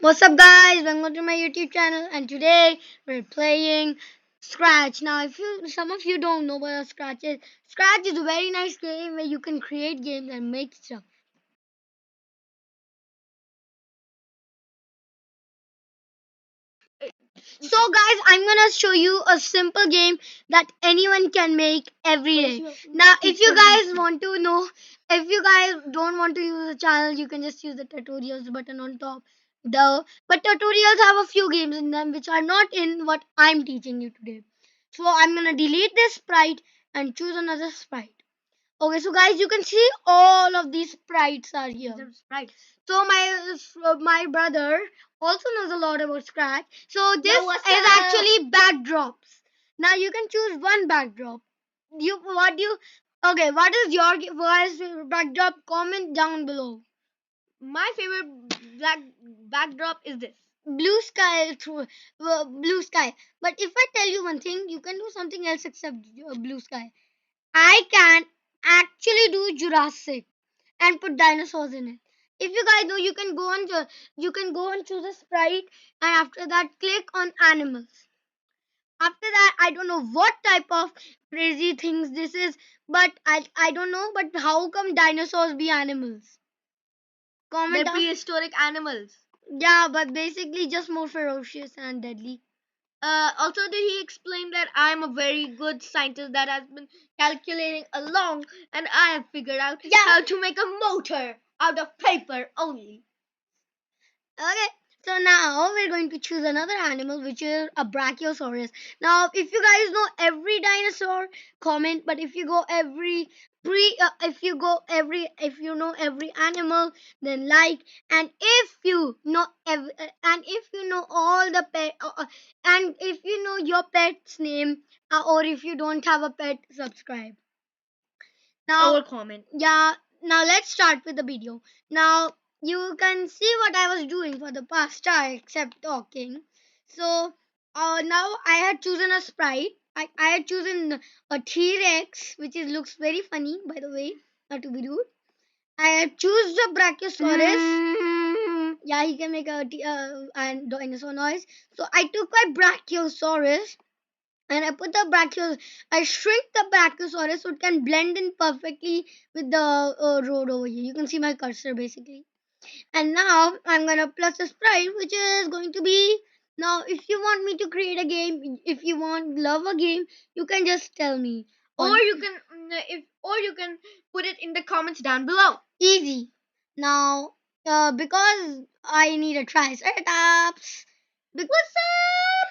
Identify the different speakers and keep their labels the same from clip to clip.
Speaker 1: What's up, guys? Welcome to my YouTube channel, and today we're playing Scratch. Now, if you some of you don't know what a Scratch is a very nice game where you can create games and make stuff. So, guys, I'm gonna show you a simple game that anyone can make every day. Now, if you guys want to know, if you guys don't want to use the channel, you can just use the tutorials button on top. But tutorials have a few games in them which are not in what I'm teaching you today. So I'm gonna delete this sprite and choose another sprite. Okay, so guys, you can see all of these sprites are here. These are sprites. So my brother also knows a lot about Scratch. So this is actually backdrops. Now you can choose one backdrop. You what you Okay? What is your backdrop? Comment down below. My favorite backdrop is this. Blue sky. But if I tell you one thing, you can do something else except blue sky. I can actually do Jurassic and put dinosaurs in it. If you guys know, you can go and choose a sprite, and after that, click on animals. After that, I don't know what type of crazy things this is, but I don't know. But how come dinosaurs be animals? Comment. They're prehistoric animals. Yeah, but basically just more ferocious and deadly. Also, did he explain that I'm a very good scientist that has been calculating along, and I have figured out how to make a motor out of paper only. Okay, so now we're going to choose another animal, which is a Brachiosaurus. Now, if you guys know every dinosaur, comment. But if you go every if you know every animal, then like. And if you know and if you know all the and if you know your pet's name, or if you don't have a pet, subscribe. Now, or comment. Yeah, now let's start with the video. Now, you can see what I was doing for the past hour except talking. So, now I had chosen a sprite. I had chosen a T-Rex, which looks very funny, by the way, not to be rude. I had choose the Brachiosaurus. Yeah, he can make a dinosaur noise. So I took my Brachiosaurus and I put the I shrink the Brachiosaurus so it can blend in perfectly with the road over here. You can see my cursor basically. And now I'm gonna plus a sprite, which is going to be now. If you want me to create a game, if you want love a game, you can just tell me. Or you can or you can put it in the comments down below. Easy. Now, because I need a Triceratops. What's up?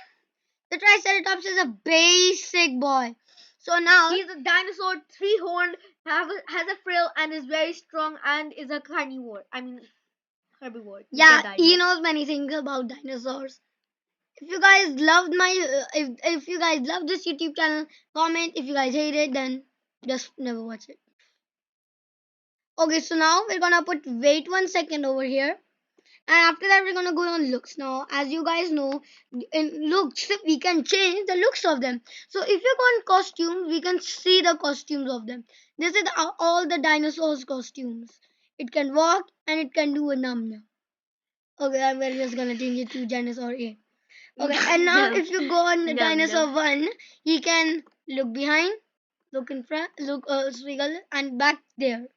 Speaker 1: The Triceratops is a basic boy. So now he's a dinosaur, three horned, has a frill, and is very strong, and is a carnivore. I mean herbivore. Yeah, he knows many things about dinosaurs. If you guys loved my if you guys love this YouTube channel, comment. If you guys hate it, then just never watch it. Okay, so now we're gonna put wait 1 second over here. And after that, we're gonna go on looks. Now, as you guys know, in looks we can change the looks of them. So if you go on costumes, we can see the costumes of them. This is all the dinosaurs' costumes. It can walk and it can do a num num. Okay, we're just gonna change it to dinosaur A. Okay, and now if you go on dinosaur 1, he can look behind, look in front, look swiggle, and back there.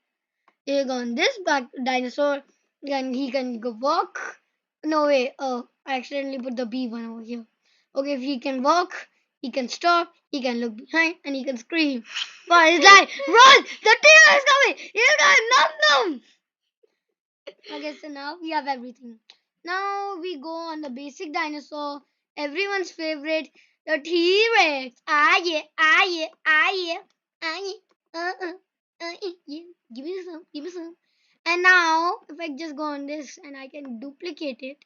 Speaker 1: Here on this back dinosaur, and he can go walk. No way. Oh, I accidentally put the B one over here. Okay, if he can walk, he can stop, he can look behind, and he can scream. But it's like, run! The deer is coming! You got num num! Okay, so now we have everything. Now we go on the basic dinosaur, everyone's favorite, the T Rex. Ah yeah, ah yeah, ah yeah, ah yeah, yeah. Give me some, give me some. And now, if I just go on this and I can duplicate it,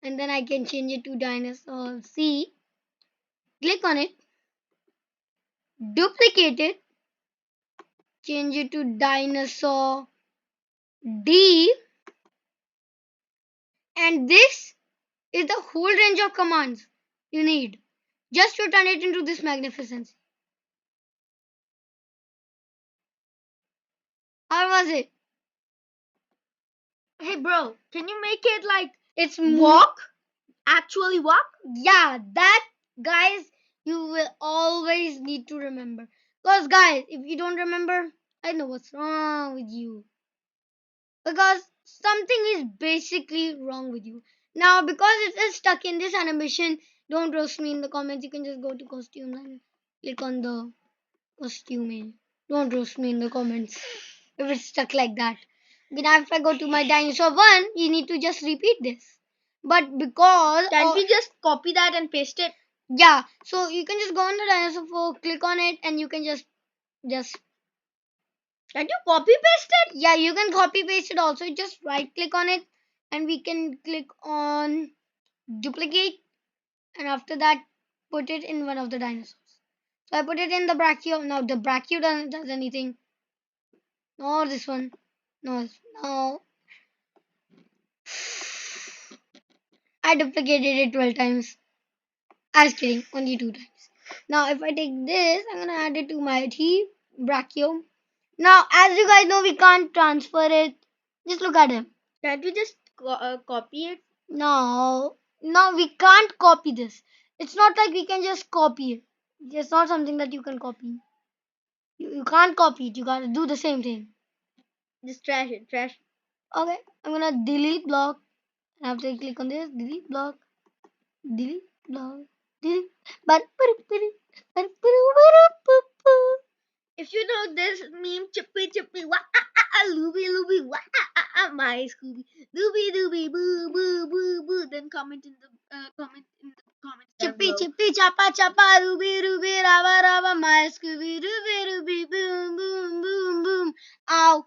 Speaker 1: and then I can change it to dinosaur C, click on it, duplicate it, change it to dinosaur D, and this is the whole range of commands you need just to turn it into this magnificence. How was it? Hey bro, can you make it like It's
Speaker 2: Walk? Actually walk?
Speaker 1: Yeah, that, guys, you will always need to remember. Because, guys, if you don't remember, I know what's wrong with you. Because something is basically wrong with you. Now, because it is stuck in this animation, don't roast me in the comments. You can just go to costume and click on the costume. Don't roast me in the comments if it's stuck like that. Okay, now if I go to my dinosaur one, you need to just repeat this. But because
Speaker 2: Can't we just copy that and paste it?
Speaker 1: yeah, so you can just go on the dinosaur 4, click on it, and you can just
Speaker 2: Can't you copy paste it?
Speaker 1: yeah, you can copy paste it also. Just right click on it, and we can click on duplicate, and after that put it in one of the dinosaurs. So I put it in the brachio. Now the brachio doesn't does anything. No, this one. No, no. I duplicated it 12 times. I was kidding, only 2 times. Now if I take this, I'm gonna add it to my T brachio. Now, as you guys know, we can't transfer it. Just look at him.
Speaker 2: Can't we just copy it?
Speaker 1: No, no, we can't copy this. It's not like we can just copy it. It's not something that you can copy. You can't copy it. You gotta do the same thing.
Speaker 2: Just trash it, trash.
Speaker 1: Okay, I'm gonna delete block. I have to click on this. Delete block. Delete block. Delete.
Speaker 2: If you know this meme, chippy chippy wah looby looby wah my Scooby dooby dooby boo boo boo boo. Then comment in the comments down
Speaker 1: Chippy
Speaker 2: below.
Speaker 1: chippy chapa chapa ruby ruby raba raba my Scooby ruby ruby boom boom boom boom. Ow,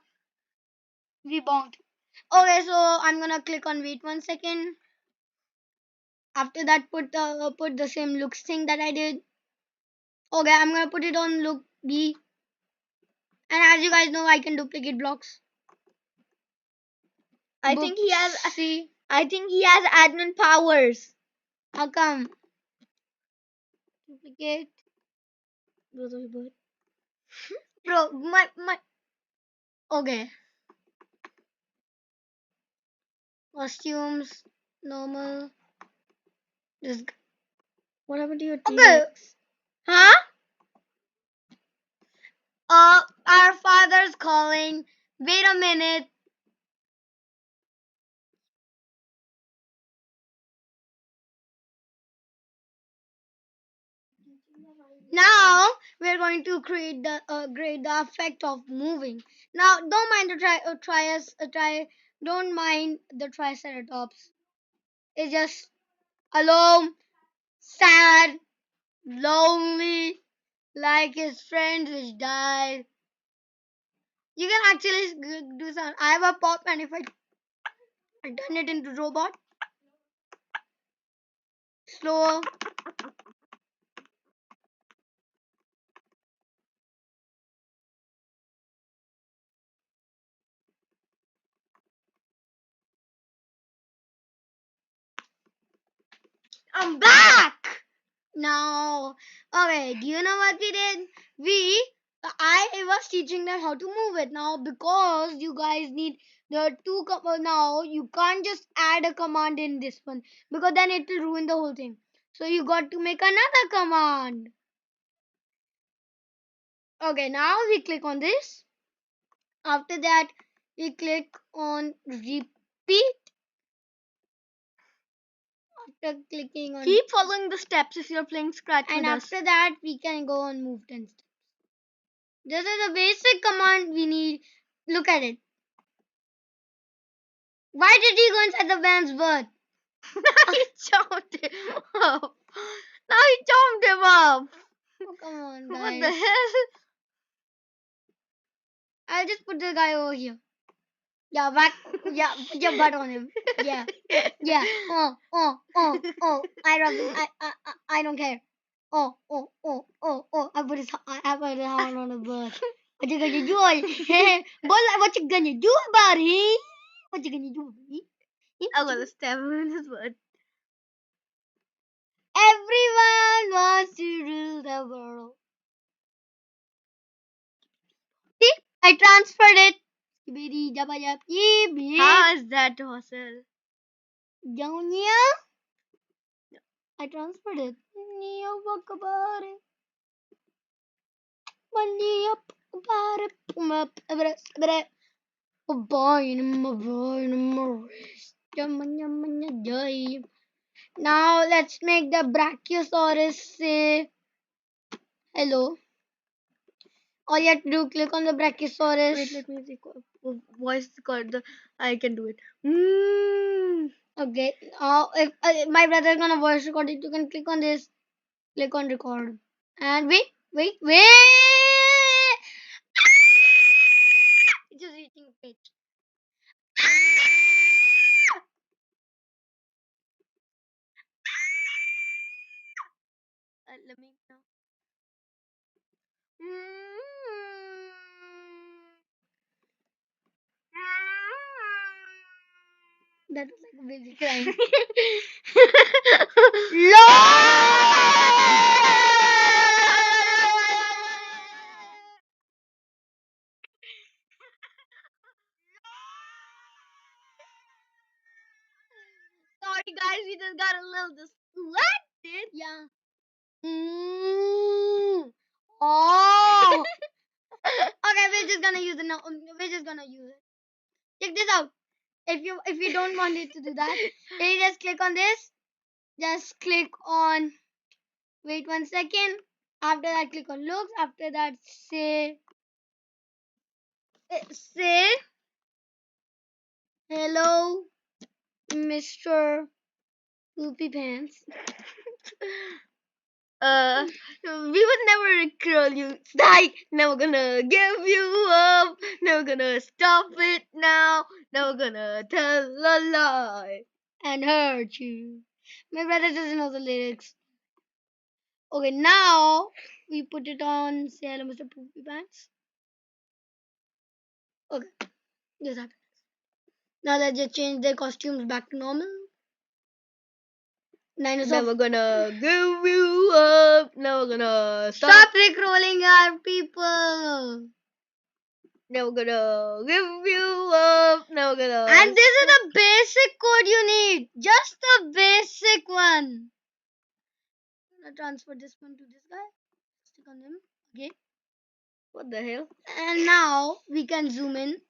Speaker 1: we bonked. Okay, so I'm gonna click on wait 1 second. After that, put the same looks thing that I did. Okay, I'm gonna put it on look B. And as you guys know, I can duplicate blocks.
Speaker 2: I think he has.
Speaker 1: See,
Speaker 2: I think he has admin powers.
Speaker 1: how come? Duplicate. Bro, my. Okay. Costumes, normal. Just
Speaker 2: What happened to your
Speaker 1: okay.
Speaker 2: T-Rex?
Speaker 1: Huh? Our father's calling. Wait a minute. Now we're going to create the effect of moving. Now don't mind the don't mind the triceratops. It's just alone, sad, lonely, like his friends which died. You can actually do some. I have a pop, and if I turn it into robot, slow. I'm back. Now, okay, do you know what we did? I was teaching them how to move it. Now, because you guys need the now you can't just add a command in this one because then it will ruin the whole thing. So you got to make another command. Okay, now we click on this. After that, we click on repeat. After clicking on
Speaker 2: Keep following the steps if you're playing Scratch
Speaker 1: and
Speaker 2: with us.
Speaker 1: after that, we can go on move 10 steps. This is a basic command we need. Look at it. Why did he go inside the van's berth?
Speaker 2: He chopped him up. Now he chopped him up.
Speaker 1: Oh, come on,
Speaker 2: What
Speaker 1: guys.
Speaker 2: the hell?
Speaker 1: I'll just put the guy over here. Yeah, whack. Yeah, put your butt on him. Yeah, yeah. I love him. I don't care. I put his hand on the bird. What you gonna do? Hey, boy, what you gonna do about it? What you gonna do?
Speaker 2: I'm gonna stab him in his butt.
Speaker 1: Everyone wants to rule the world. See, I transferred it.
Speaker 2: How is that hostile?
Speaker 1: Jaunya, I transferred it. Nia wakabare, mania bare puma bre bre. Now let's make the Brachiosaurus say hello. All you have to do click on the Brachiosaurus.
Speaker 2: Wait, let me see. Voice record. I can do it. Mm.
Speaker 1: Okay. If my brother is gonna voice record it, you can click on this. Click on record. And wait. It's just reaching pitch.
Speaker 2: Let me know. Mm.
Speaker 1: That was like a baby crying.
Speaker 2: Sorry, guys, we just got a little distracted.
Speaker 1: Yeah. Mm. Oh. Okay, we're just gonna use it now. We're just gonna use it. Check this out. If you don't want it to do that, then you just click on this. Just click on. Wait 1 second. After that, click on looks. After that, say hello, Mr. Poopy Pants.
Speaker 2: We would never curl you. Die. Never gonna give you up. Never gonna stop it now. Never gonna tell a lie.
Speaker 1: And hurt you. My brother doesn't know the lyrics. Okay, now we put it on say hello, Mr. Poopy Pants. Okay, this happened. Now let's just change their costumes back to normal. Dinosaur.
Speaker 2: Never gonna give you up. Never gonna
Speaker 1: Stop rickrolling our people.
Speaker 2: Never gonna give you up. Never gonna.
Speaker 1: And this is the basic code you need. Just the basic one. I'm gonna transfer this one to this guy. Stick on him. Okay.
Speaker 2: What the hell?
Speaker 1: And now we can zoom in.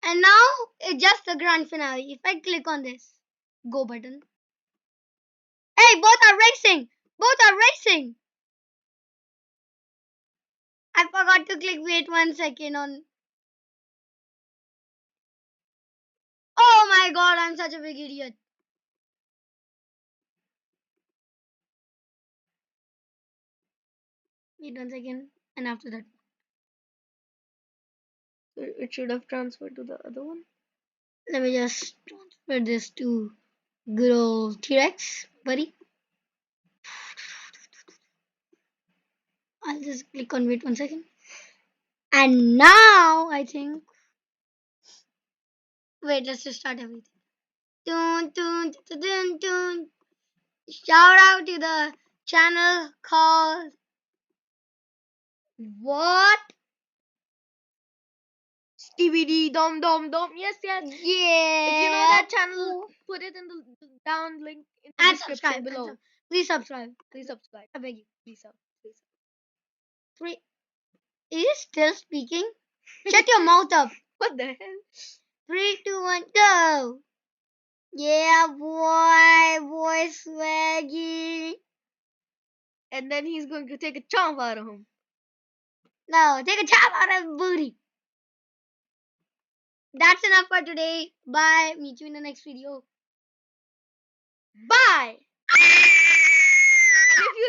Speaker 1: And now it's just the grand finale. If I click on this go button. Hey, both are racing. Both are racing. I forgot to click wait 1 second on. Oh my god, I'm such a big idiot. Wait 1 second. And after that.
Speaker 2: It should have transferred to the other one.
Speaker 1: Let me just transfer this to good old T-Rex, buddy. I'll just click on wait 1 second. And now I think. Wait, let's just start everything. Dun, dun, dun, dun, dun. Shout out to the channel called What?
Speaker 2: DVD dom dom dom. Yes.
Speaker 1: Yeah.
Speaker 2: If you know that channel, put it in the down link in the
Speaker 1: And
Speaker 2: description
Speaker 1: subscribe.
Speaker 2: below.
Speaker 1: Please subscribe.
Speaker 2: Please subscribe.
Speaker 1: I beg you.
Speaker 2: Please sub. Please.
Speaker 1: Three. Is it still speaking? Shut your mouth up.
Speaker 2: What the hell?
Speaker 1: 3, 2, 1, go. Yeah, boy, swaggy.
Speaker 2: And then he's going to take a chomp out of him.
Speaker 1: No, take a chop out of booty. That's enough for today. Bye. Meet you in the next video.
Speaker 2: Bye. If you